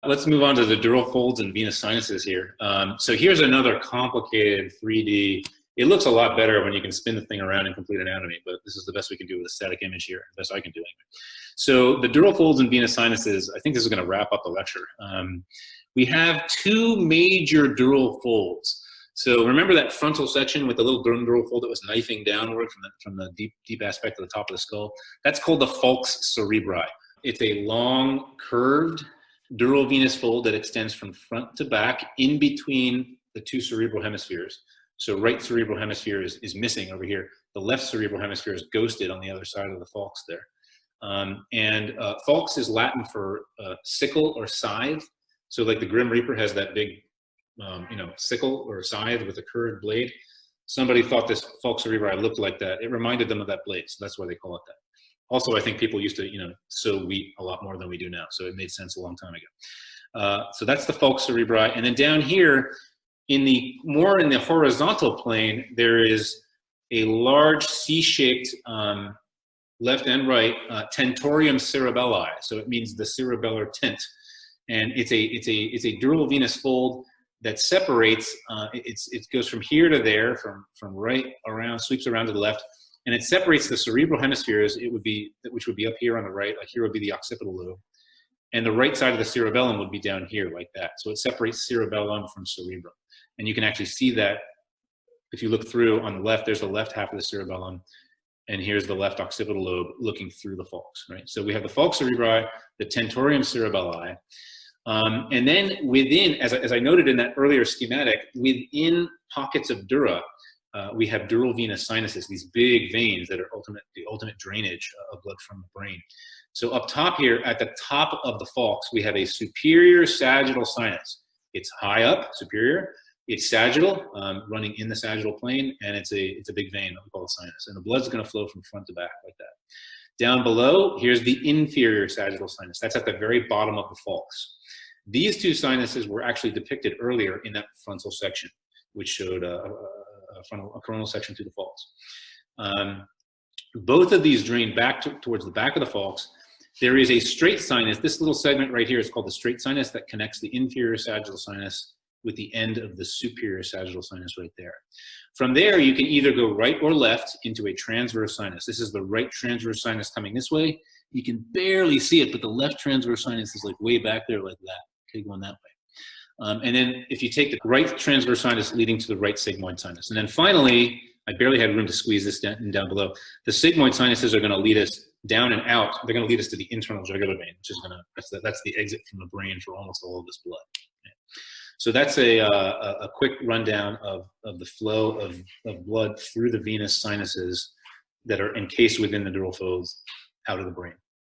let's move on to the dural folds and venous sinuses here. So here's another complicated 3D. It looks a lot better when you can spin the thing around in complete anatomy, but this is the best we can do with a static image here, the best I can do anyway. So the dural folds and venous sinuses, I think this is going to wrap up the lecture. We have two major dural folds. So remember that frontal section with the little dural fold that was knifing downward from the deep aspect of the top of the skull? That's called the falx cerebri. It's a long, curved dural venous fold that extends from front to back in between the two cerebral hemispheres. So right cerebral hemisphere is missing over here. The left cerebral hemisphere is ghosted on the other side of the falx there. Falx is Latin for sickle or scythe. So like the Grim Reaper has that big, sickle or scythe with a curved blade. Somebody thought this falx cerebri looked like that. It reminded them of that blade, so that's why they call it that. Also, I think people used to, sow wheat a lot more than we do now, so it made sense a long time ago. So that's the falx cerebri, and then down here, more in the horizontal plane, there is a large C-shaped left and right tentorium cerebelli. So it means the cerebellar tent, and it's a dural venous fold that separates. It goes from here to there, from right around, sweeps around to the left, and it separates the cerebral hemispheres. Which would be up here on the right, like here would be the occipital lobe, and the right side of the cerebellum would be down here like that. So it separates cerebellum from cerebrum. And you can actually see that if you look through on the left, there's the left half of the cerebellum, and here's the left occipital lobe looking through the falx, right? So we have the falx cerebri, the tentorium cerebelli, and then within, as I noted in that earlier schematic, within pockets of dura, we have dural venous sinuses, these big veins that are the ultimate drainage of blood from the brain. So up top here, at the top of the falx, we have a superior sagittal sinus. It's high up, superior. It's sagittal, running in the sagittal plane, and it's a big vein that we call a sinus. And the blood's going to flow from front to back like that. Down below, here's the inferior sagittal sinus. That's at the very bottom of the falx. These two sinuses were actually depicted earlier in that frontal section, which showed a coronal section through the falx. Both of these drain back towards the back of the falx. There is a straight sinus. This little segment right here is called the straight sinus that connects the inferior sagittal sinus with the end of the superior sagittal sinus right there. From there, you can either go right or left into a transverse sinus. This is the right transverse sinus coming this way. You can barely see it, but the left transverse sinus is like way back there like that, okay, going that way. And then if you take the right transverse sinus leading to the right sigmoid sinus. And then finally, I barely had room to squeeze this down below. The sigmoid sinuses are going to lead us down and out. They're going to lead us to the internal jugular vein, which is that's the exit from the brain for almost all of this blood. Okay. So that's a quick rundown of the flow of blood through the venous sinuses that are encased within the dural folds out of the brain.